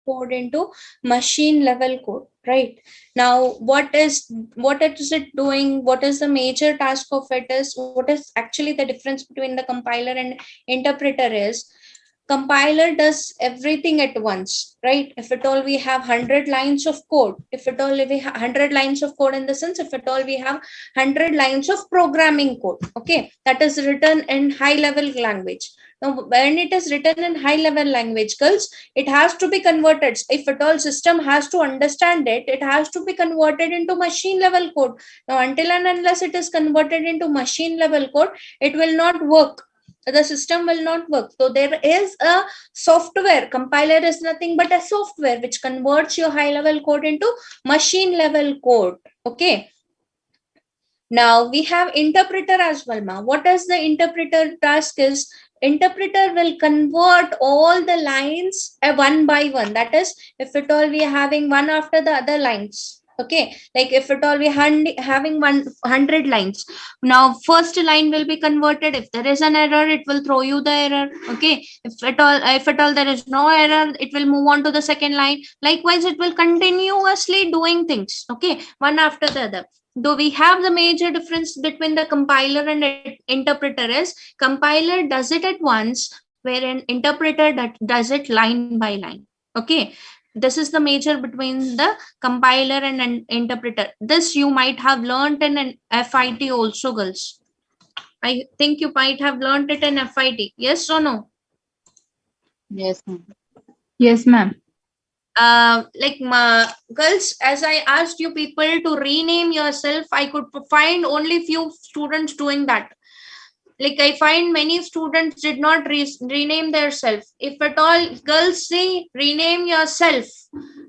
code into machine level code, right? Now, what is it doing? What is the major task of it is? What is actually the difference between the compiler and interpreter is, compiler does everything at once, right? If at all we have 100 lines of code, if at all we have 100 lines of code, in the sense, if at all we have 100 lines of programming code, okay, that is written in high level language. Now, when it is written in high level language, girls, it has to be converted. If at all system has to understand it, it has to be converted into machine level code. Now, until and unless it is converted into machine level code, it will not work. The system will not work. So there is a software. Compiler is nothing but a software which converts your high level code into machine level code. Okay. Now we have interpreter as well, ma. What is the interpreter task is? Interpreter will convert all the lines one by one. That is, if at all we are having one after the other lines. Okay, like if at all we having 100 lines, now first line will be converted. If there is an error, it will throw you the error. Okay, if at all there is no error, it will move on to the second line. Likewise, it will continuously doing things. Okay, one after the other. Though we have the major difference between the compiler and interpreter is, compiler does it at once, wherein interpreter does it line by line. Okay, this is the major between the compiler and an interpreter. This you might have learned in an FIT also, girls. I think you might have learned it in FIT. Yes or no? Yes, ma'am. Yes, ma'am. Girls, as I asked you people to rename yourself, I could find only few students doing that. Like I find many students did not rename their self. If at all, girls, say rename yourself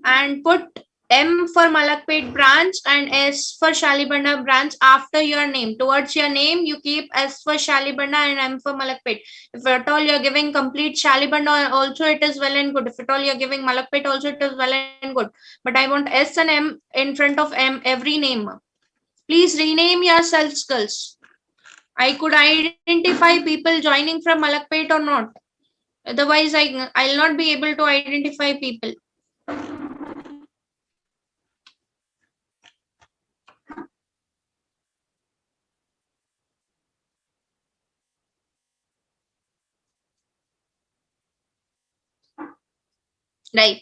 and put M for Malakpet branch and S for Shalibanda branch after your name. Towards your name, you keep S for Shalibanda and M for Malakpet. If at all you're giving complete Shalibanda, also it is well and good. If at all you're giving Malakpet, also it is well and good. But I want S and M in front of M every name. Please rename yourselves, girls. I could identify people joining from Malakpet or not. Otherwise, I'll not be able to identify people. Right.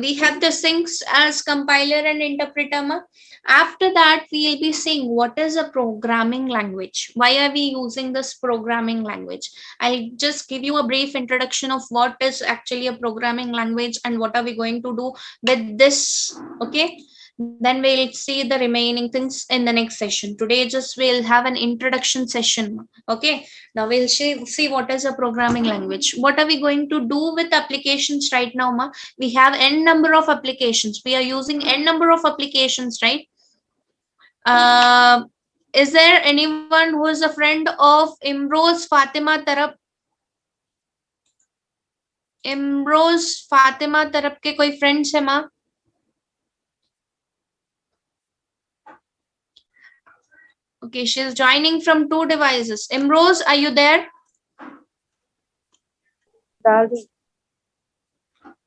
We have the things as compiler and interpreter. After that, we'll be seeing what is a programming language. Why are we using this programming language? I'll just give you a brief introduction of what is actually a programming language and what are we going to do with this. Okay. Then we'll see the remaining things in the next session. Today, just we'll have an introduction session. Okay. Now we'll see what is a programming language. What are we going to do with applications right now, ma? We have n number of applications. We are using n number of applications, right? Is there anyone who is a friend of Imroz Fatima Tarap? Imroz Fatima Tarap के कोई friends है माँ? Okay, she is joining from 2 devices. Imroz, are you there?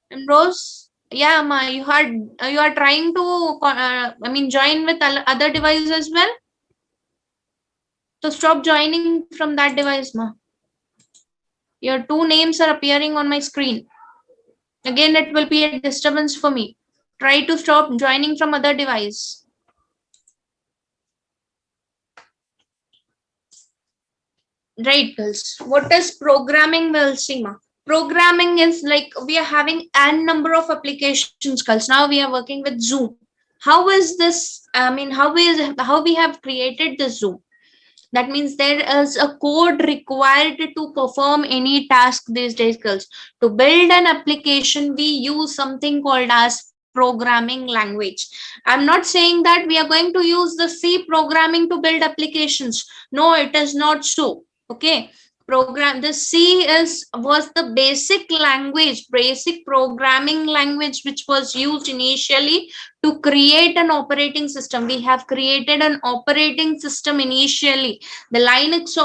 Imroz? Yeah, ma, you are trying to join with other devices as well. So stop joining from that device, ma. Your 2 names are appearing on my screen. Again, it will be a disturbance for me. Try to stop joining from other device. Right, girls. What is programming? We'll see, ma. Programming is like we are having n number of applications, girls. Now we are working with Zoom. How is this? How we have created the Zoom? That means there is a code required to perform any task these days, girls. To build an application, we use something called as programming language. I'm not saying that we are going to use the C programming to build applications. No, it is not so. Okay. program. The C was the basic language, basic programming language, which was used initially to create an operating system. We have created an operating system initially. The Linux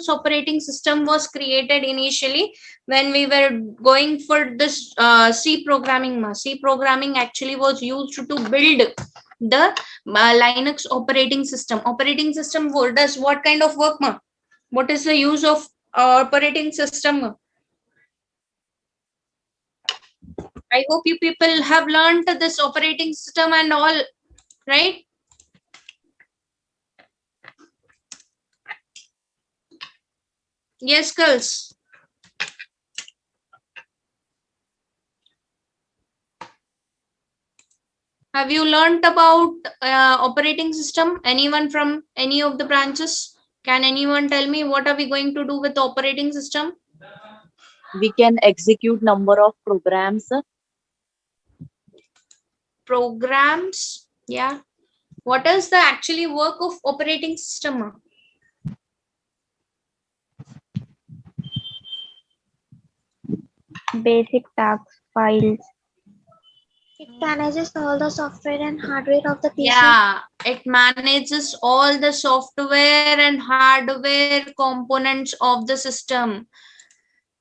operating system was created initially when we were going for this C programming. C programming actually was used to build the Linux operating system. Operating system does what kind of work, ma? What is the use of operating system? I hope you people have learned this operating system and all, right? Yes, girls. Have you learned about operating system? Anyone from any of the branches? Can anyone tell me what are we going to do with the operating system? We can execute number of programs. Programs. Yeah. What is the actually work of operating system? Basic tasks, files. It manages all the software and hardware of the PC. Yeah, it manages all the software and hardware components of the system.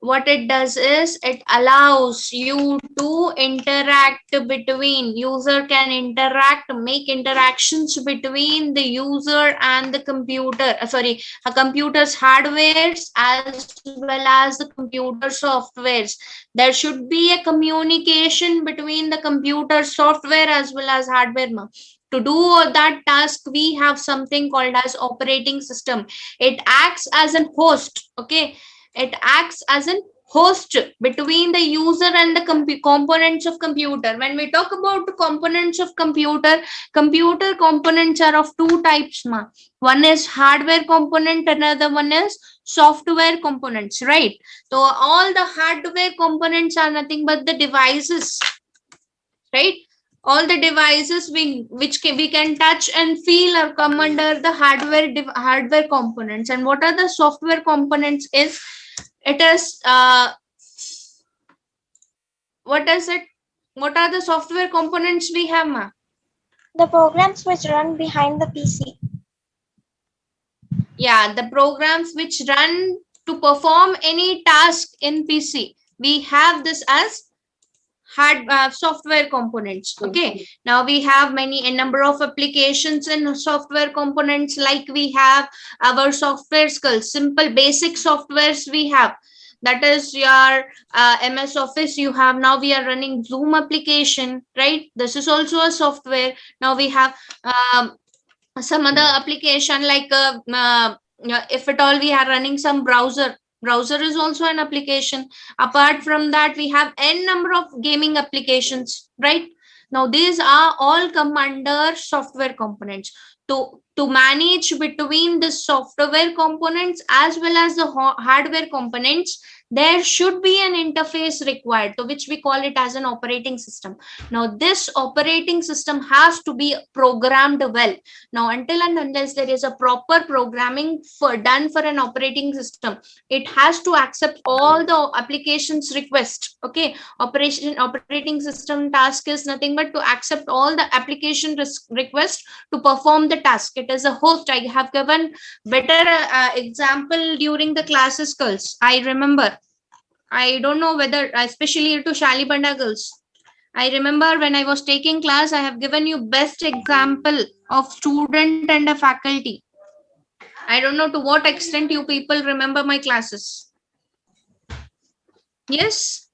What it does is it allows you to interact between user, can interact, make interactions between the user and the computer, a computer's hardwares as well as the computer softwares. There should be a communication between the computer software as well as hardware. To do that task, we have something called as operating system. It acts as a host. Okay, it acts as a host between the user and the components of computer. When we talk about the components of computer components are of two types, ma. One is hardware component, another one is software components, right? So all the hardware components are nothing but the devices, right? All the devices we can touch and feel or come under the hardware components. And what are the software components is, it is what is it, what are the software components we have, ma? The programs which run behind the PC. Yeah, the programs which run to perform any task in PC, we have this as software components. Okay, now we have a number of applications and software components, like we have our software skills, simple basic softwares we have. That is your MS Office. You have, now we are running Zoom application, right? This is also a software. Now we have some other application like if at all we are running some browser is also an application. Apart from that, we have n number of gaming applications, right? Now these are all come under software components. To manage between the software components as well as the hardware components, there should be an interface required, to which we call it as an operating system. Now this operating system has to be programmed well. Now until and unless there is a proper programming done for an operating system, it has to accept all the applications request. Okay, operating system task is nothing but to accept all the application request to perform the task. It is a host. I have given better example during the classes, girls. I remember, I don't know whether, especially to Shalibanda girls, I remember when I was taking class, I have given you best example of student and a faculty. I don't know to what extent you people remember my classes. Yes.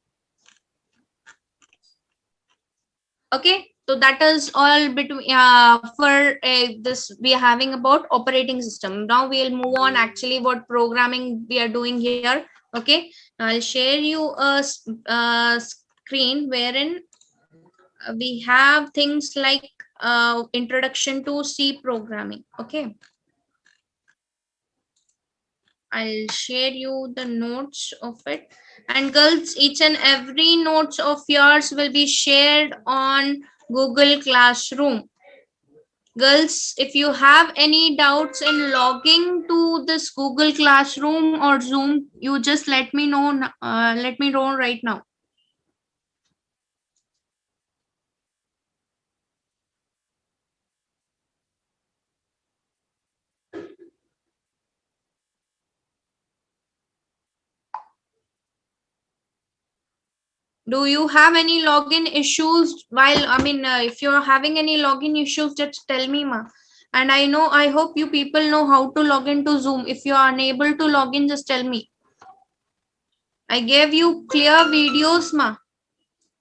Okay. So that is all between for this we are having about operating system. Now we'll move on actually what programming we are doing here. Okay. I'll share you a screen wherein we have things like introduction to C programming. Okay. I'll share you the notes of it. And girls, each and every notes of yours will be shared on Google Classroom. Girls, if you have any doubts in logging to this Google Classroom or Zoom, you just let me know. Let me know right now. Do you have any login issues? While if you're having any login issues, just tell me, ma. And I hope you people know how to log into Zoom. If you are unable to log in, just tell me. I gave you clear videos, ma.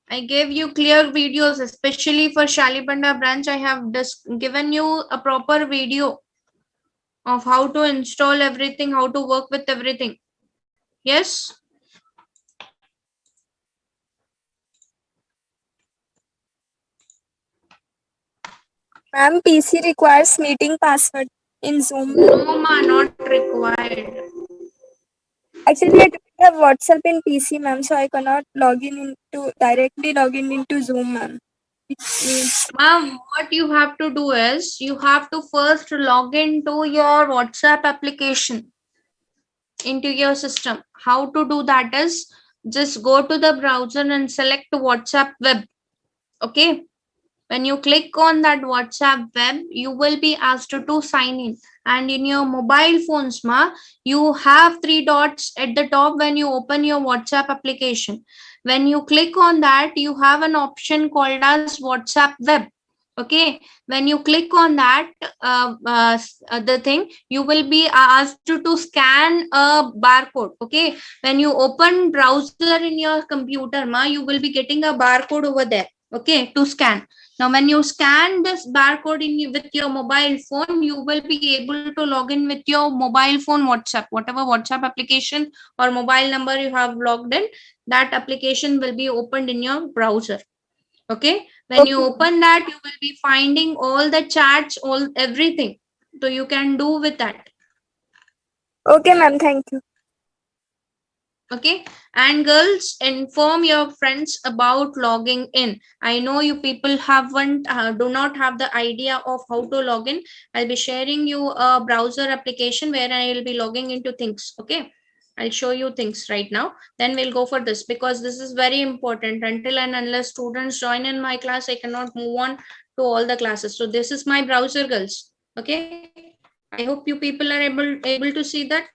I gave you clear videos, especially for Shalibanda branch. I have just given you a proper video of how to install everything, how to work with everything. Yes. Ma'am, PC requires meeting password in Zoom. No, ma, not required. Actually, I don't have WhatsApp in PC, ma'am, so I cannot directly log in into Zoom, ma'am. It means Ma'am, what you have to do is you have to first log into your WhatsApp application into your system. How to do that is just go to the browser and select WhatsApp web. Okay. When you click on that WhatsApp web, you will be asked to sign in. And in your mobile phones, you have three dots at the top when you open your WhatsApp application. When you click on that, you have an option called as WhatsApp web. Okay. When you click on that, the thing, you will be asked to scan a barcode. Okay. When you open browser in your computer, you will be getting a barcode over there. Okay, to scan. Now, when you scan this barcode with your mobile phone, you will be able to log in with your mobile phone WhatsApp, whatever WhatsApp application or mobile number you have logged in, that application will be opened in your browser. Okay. When you open that, you will be finding all the chats, everything. So you can do with that. okay, ma'am. Thank you. Okay. And girls, inform your friends about logging in. I know you people do not have the idea of how to log in. I'll be sharing you a browser application where I will be logging into things. Okay. I'll show you things right now. Then we'll go for this because this is very important. Until and unless students join in my class, I cannot move on to all the classes. So this is my browser, girls. Okay. I hope you people are able to see that.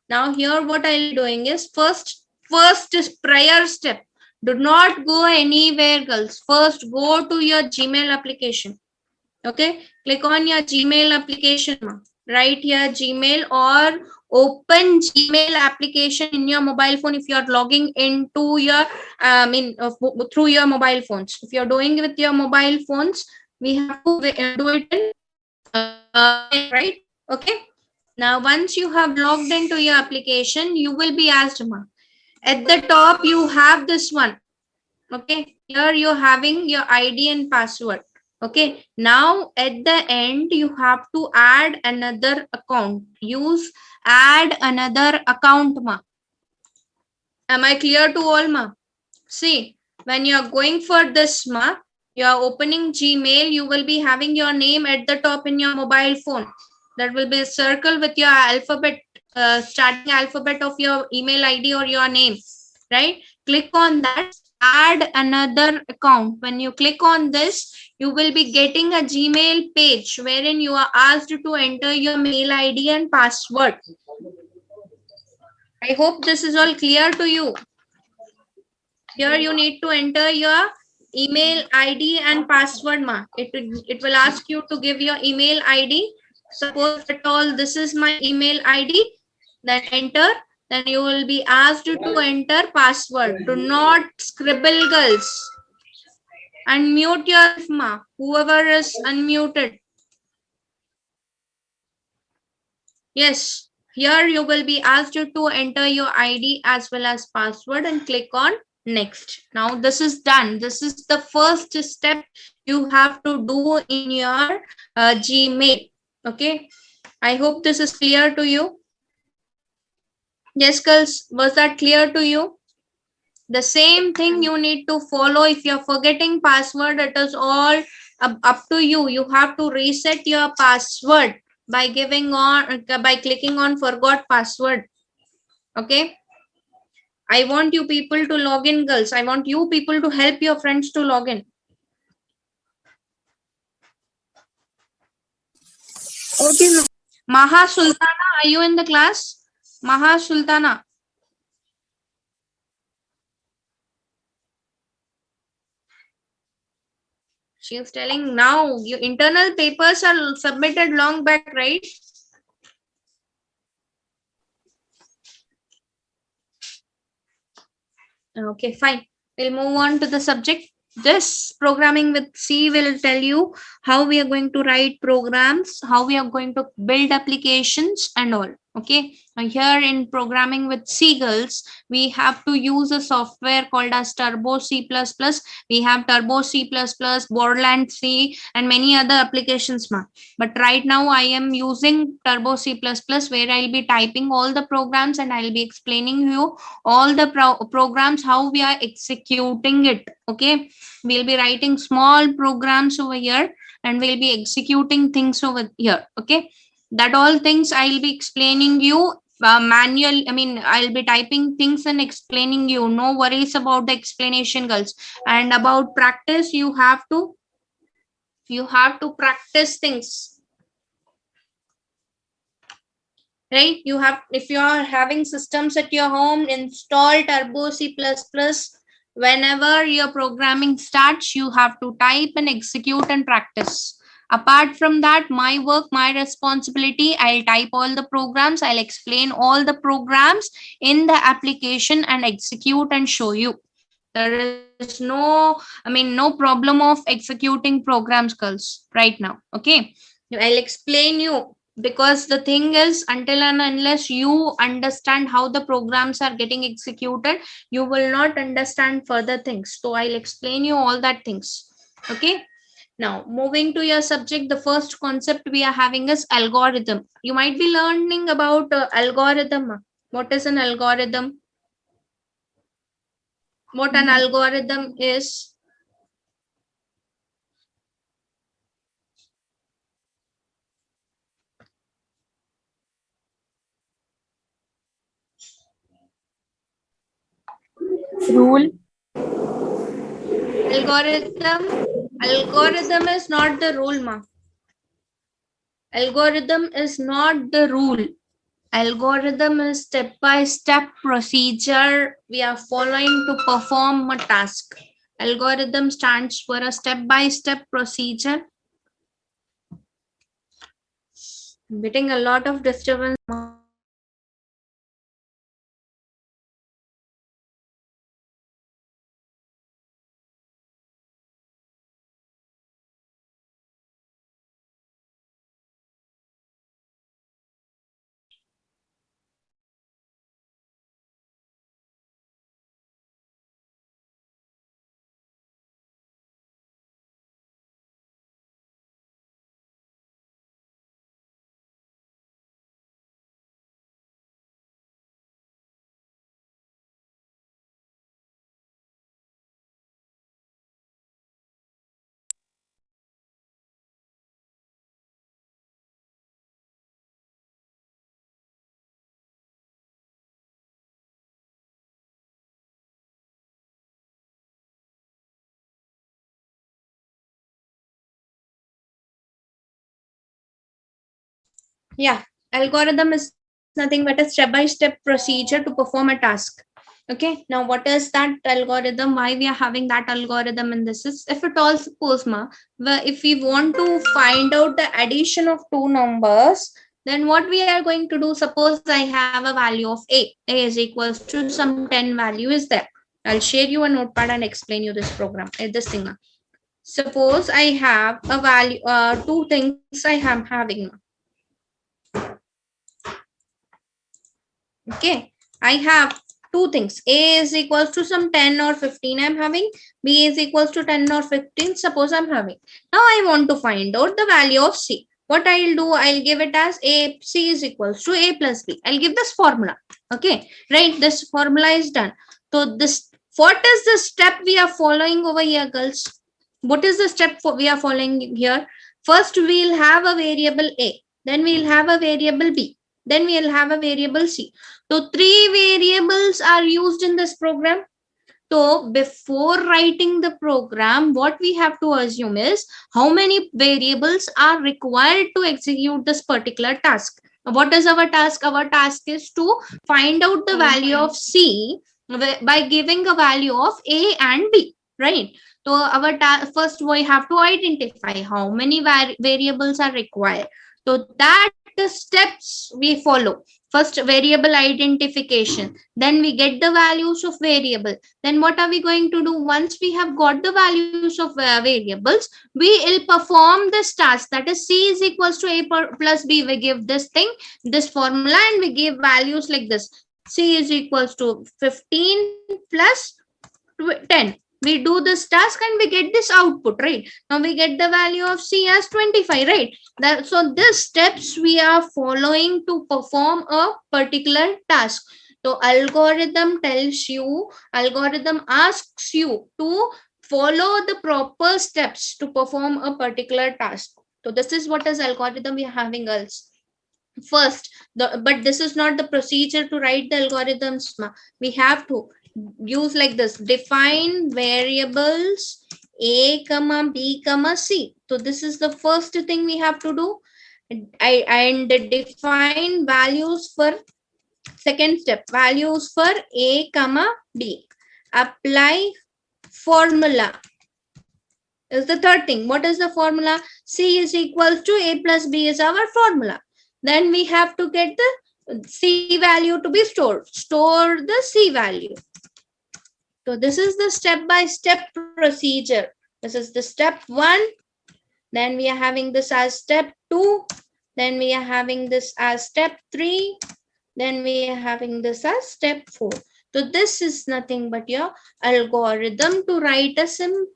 Now here what I'll be doing is first is prior step. Do not go anywhere, girls. First go to your Gmail application. Okay, click on your Gmail application. Right here Gmail, or open Gmail application in your mobile phone if you are logging into your through your mobile phones. If you're doing with your mobile phones, we have to do it in right. Okay. Now, once you have logged into your application, you will be asked, at the top, you have this one. Okay. Here you're having your ID and password. Okay. Now, at the end, you have to add another account. Use add another account, ma. Am I clear to all, ma? See, when you're going for this, you're opening Gmail, you will be having your name at the top in your mobile phone. That will be a circle with your alphabet, starting alphabet of your email ID or your name, right? Click on that, add another account. When you click on this, you will be getting a Gmail page wherein you are asked to enter your mail ID and password. I hope this is all clear to you. Here you need to enter your email ID and password, ma. It will ask you to give your email ID. Suppose at all this is my email ID, then enter. Then you will be asked to enter password. Do not scribble, girls. Unmute yourself, ma. Whoever is unmuted. Yes. Here you will be asked to enter your ID as well as password and click on next. Now this is done. This is the first step you have to do in your Gmail. Okay. I hope this is clear to you. Yes, girls. Was that clear to you? The same thing you need to follow. If you're forgetting password, it is all up to you. You have to reset your password by clicking on forgot password. Okay, I want you people to log in, girls. I want you people to help your friends to log in. Okay, ma'am. Maha Sultana, are you in the class? Maha Sultana. She's telling now your internal papers are submitted long back, right? Okay, fine. We'll move on to the subject. This programming with C will tell you how we are going to write programs, how we are going to build applications and all. Okay. Now here in programming with C, girls, we have to use a software called as Turbo C++. We have Turbo C++, Borderland C, and many other applications. But right now I am using Turbo C++, where I'll be typing all the programs and I'll be explaining you all the programs, how we are executing it. Okay, we'll be writing small programs over here and we'll be executing things over here. Okay, that all things I'll be explaining you manual. I mean, I'll be typing things and explaining you. No worries about the explanation, girls. And about practice, you have to practice things, right? You have, if you are having systems at your home, install Turbo C++. Whenever your programming starts, you have to type and execute and practice. Apart from that, my work, my responsibility, I'll type all the programs, I'll explain all the programs in the application and execute and show you. There is no problem of executing programs, girls, right now. Okay, I'll explain you, because the thing is, until and unless you understand how the programs are getting executed, you will not understand further things. So I'll explain you all that things. Okay, now moving to your subject, the first concept we are having is algorithm. You might be learning about algorithm. What is an algorithm? What an algorithm is? Rule. Algorithm is not the rule, ma. Algorithm is not the rule. Algorithm is step-by-step procedure we are following to perform a task. Algorithm stands for a step-by-step procedure. I'm getting a lot of disturbance. Yeah, algorithm is nothing but a step-by-step procedure to perform a task. Okay, now what is that algorithm? Why we are having that algorithm? And this is, if it all suppose if we want to find out the addition of two numbers, then what we are going to do? Suppose I have a value of a is equals to some 10 value is there. I'll share you a notepad and explain you this program, this thing. Suppose I have a value, two things I am having. Okay, I have two things. A is equals to some 10 or 15 I'm having. B is equals to 10 or 15. Suppose I'm having. Now I want to find out the value of C. What I'll do, I'll give it as A, C is equals to A plus B. I'll give this formula. Okay, right? This formula is done. So this, what is the step we are following over here, girls? What is the step we are following here? First, we'll have a variable A, then we'll have a variable B, then we'll have a variable C. So 3 variables are used in this program. So before writing the program, what we have to assume is how many variables are required to execute this particular task. What is our task? Our task is to find out the value of C by giving a value of A and B, right? So our first we have to identify how many variables are required. So that steps we follow. First, variable identification. Then we get the values of variable. Then what are we going to do? Once we have got the values of variables, we will perform this task, that is C is equals to A plus B. We give this thing, this formula, and we give values like this. C is equals to 15 plus 10. We do this task and we get this output, right? Now we get the value of C as 25, right? So this steps we are following to perform a particular task. So algorithm asks you to follow the proper steps to perform a particular task. So this is what is algorithm we are having, girls. First, but this is not the procedure to write the algorithms. We have to use like this: define variables A comma B comma C. So this is the first thing we have to do. And define values for second step, values for A comma B. Apply formula is the third thing. What is the formula? C is equals to A plus B is our formula. Then we have to get the C value to be stored. Store the C value. So this is the step-by-step procedure. This is the step 1. Then we are having this as step 2. Then we are having this as step 3. Then we are having this as step 4. So this is nothing but your algorithm to write a simple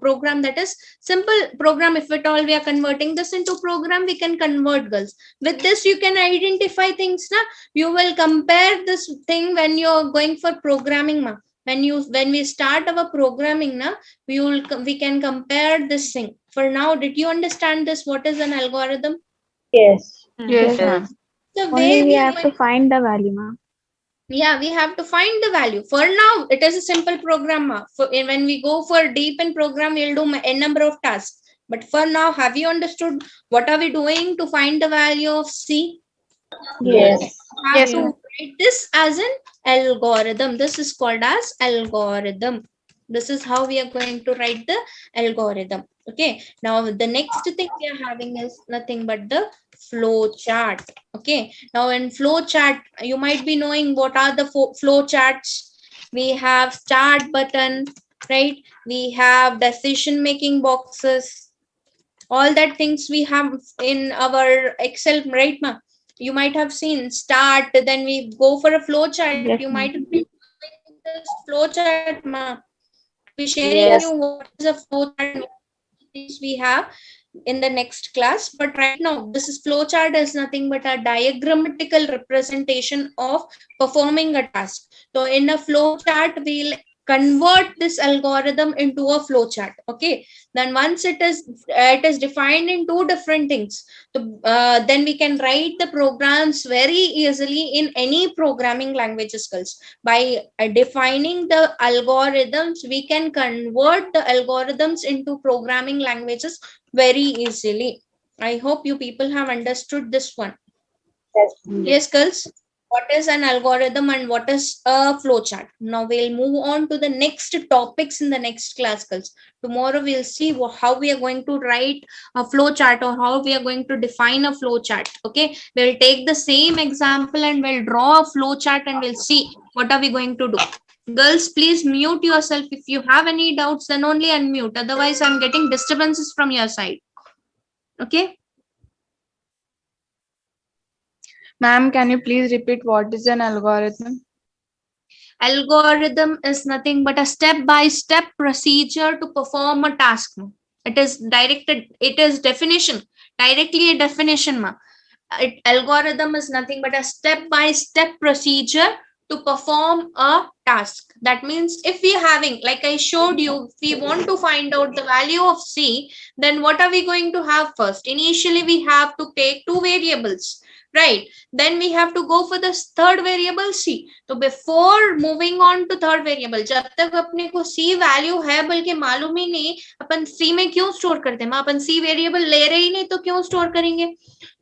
program, that is simple program. If at all we are converting this into program, we can convert, girls. With this you can identify things. You will compare this thing when you're going for programming. When we start our programming, we can compare this thing. For now, did you understand this? What is an algorithm? Yes. Yes, ma'am. The Only way we we are have to find the value, ma'am. Yeah, we have to find the value. For now, it is a simple program. When we go for deep in program, we'll do a number of tasks. But for now, have you understood what are we doing to find the value of C? Yes. We have Yes, to ma'am. write this as an algorithm. This is called as algorithm. This is how we are going to write the algorithm. Okay. Now the next thing we are having is nothing but the flow chart. Okay. Now in flow chart, you might be knowing what are the flow charts. We have start button, right? We have decision making boxes. All that things we have in our Excel, right, ma? You might have seen start, then we go for a flow chart. Yes, You ma'am. might have been doing this flow chart, ma. I'll be sharing Yes. you what is a flow chart and what things we have in the next class. But right now, this is flow chart is nothing but a diagrammatical representation of performing a task. So in a flow chart, we'll convert this algorithm into a flow chart. Okay. Then once it is defined in two different things, so, then we can write the programs very easily in any programming language skills. By defining the algorithms, we can convert the algorithms into programming languages very easily. I hope you people have understood this one. Yes, girls. What is an algorithm and what is a flowchart? Now we'll move on to the next topics in the next class, girls. Tomorrow we'll see how we are going to write a flowchart or how we are going to define a flowchart. Okay, we'll take the same example and we'll draw a flowchart and we'll see what are we going to do. Girls, please mute yourself. If you have any doubts, then only unmute. Otherwise, I'm getting disturbances from your side. Okay. Ma'am, can you please repeat what is an algorithm? Algorithm is nothing but a step-by-step procedure to perform a task. It is definition, directly a definition. Algorithm is nothing but a step-by-step procedure to perform a task. That means if we having, like I showed you, if we want to find out the value of C, then what are we going to have first? Initially we have to take two variables, right? Then we have to go for the third variable C. So before moving on to third variable, जब तक अपने को C value है बल्कि मालूम ही नहीं अपन C में क्यों स्टोर करते हैं, अपन C variable ले रहे ही नहीं तो क्यों स्टोर करेंगे?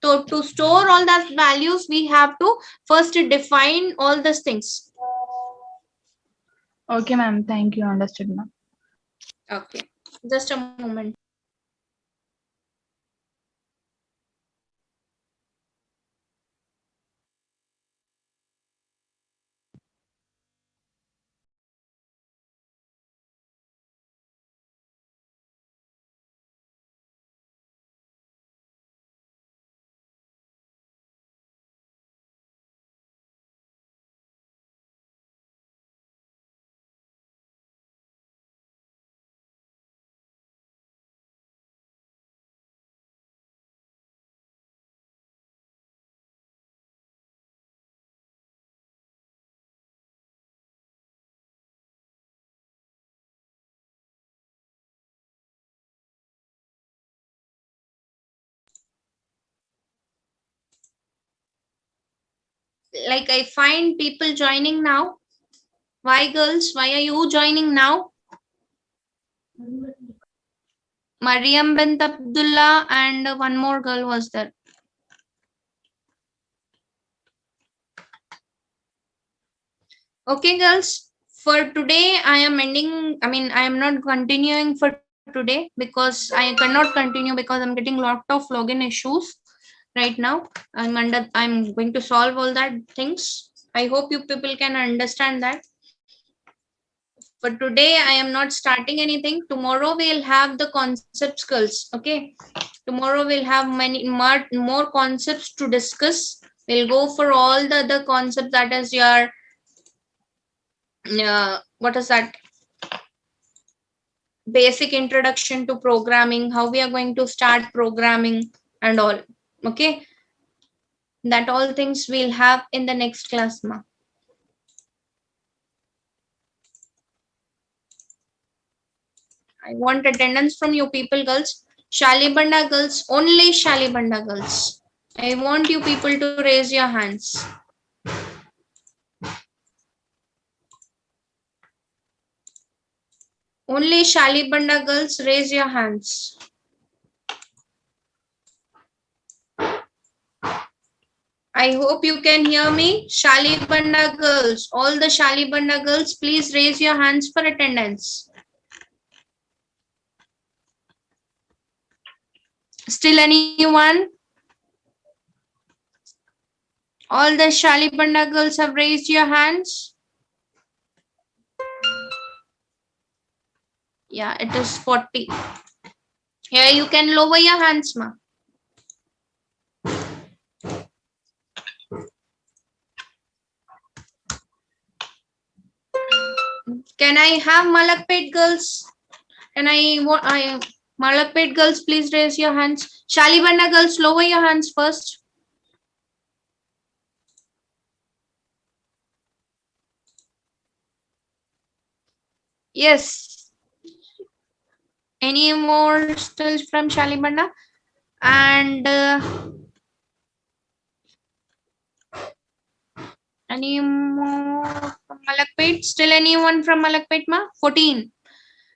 So to store all that values, we have to first define all these things. Okay, ma'am. Thank you. Understood, ma'am. Okay, just a moment. Like I find people joining now. Why girls? Why are you joining now? Mariam bint Abdullah and one more girl was there. Okay, girls. For today, I am ending. I mean, I am not continuing for today because I cannot continue because I'm getting lot of login issues right now. I'm going to solve all that things. I hope you people can understand that. For today, I am not starting anything. Tomorrow we'll have the concept skills. Okay. Tomorrow we'll have many more concepts to discuss. We'll go for all the other concepts, that is your what is that, basic introduction to programming, how we are going to start programming and all. Okay, that all things we'll have in the next class, ma. I want attendance from you people, girls. Shalibanda girls, only Shalibanda girls. I want you people to raise your hands. Only Shalibanda girls, raise your hands. I hope you can hear me. Shalibanda girls, all the Shalibanda girls, please raise your hands for attendance. Still anyone? All the Shalibanda girls have raised your hands. Yeah, it is 40. Here you can lower your hands, ma. Can I have Malakpet girls? Can I Malakpet girls, please raise your hands. Shalibanda girls, lower your hands first. Yes. Any more still from Shalibanda? And any more from Malakpet? Still anyone from Malakpet, ma? 14.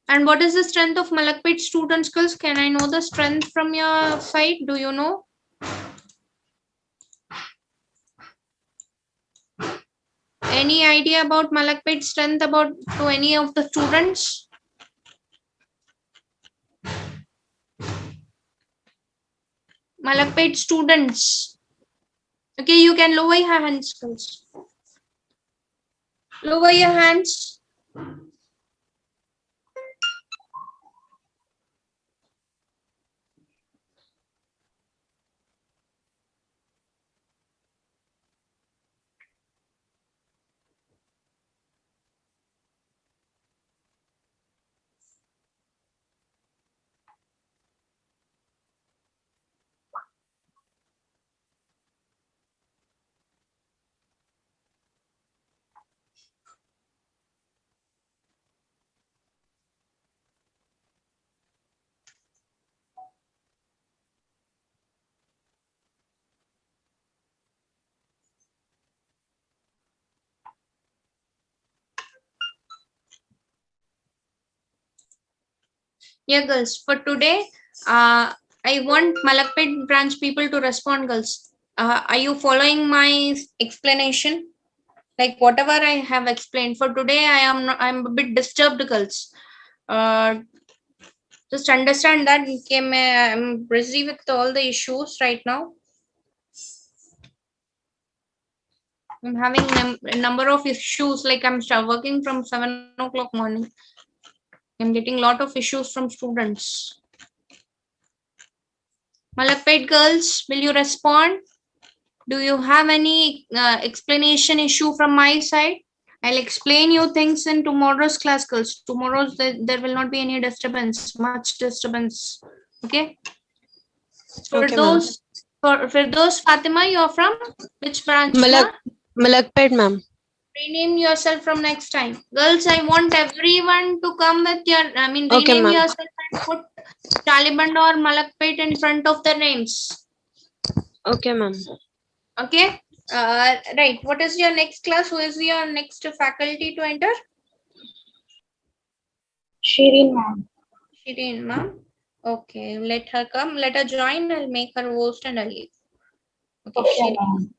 And what is the strength of Malakpet student skills? Can I know the strength from your side? Do you know? Any idea about Malakpet strength about to any of the students? Malakpet students. Okay, you can lower your hands, girls. Lower your hands. Yeah, girls. For today, I want Malakpet branch people to respond, girls. Are you following my explanation? Like whatever I have explained for today, I'm a bit disturbed, girls. Just understand that I'm busy with all the issues right now. I'm having a number of issues. Like I'm working from 7 o'clock morning. I'm getting a lot of issues from students. Malakpet girls, will you respond? Do you have any explanation issue from my side? I'll explain you things in tomorrow's class, girls. Tomorrow's there will not be any disturbance, much disturbance. Okay. For Okay, ma'am. those, for those, Fatima, you're from which branch? Malakpet, ma'am. Rename yourself from next time. Girls, I want everyone to come with your, Okay, rename ma'am. yourself and put Taliband or Malakpet in front of the names. Okay, ma'am. Okay. Right. What is your next class? Who is your next faculty to enter? Shireen ma'am. Shireen, ma'am. Okay. Let her come. Let her join. I'll make her host and I'll leave. Okay, Okay, Shireen. ma'am.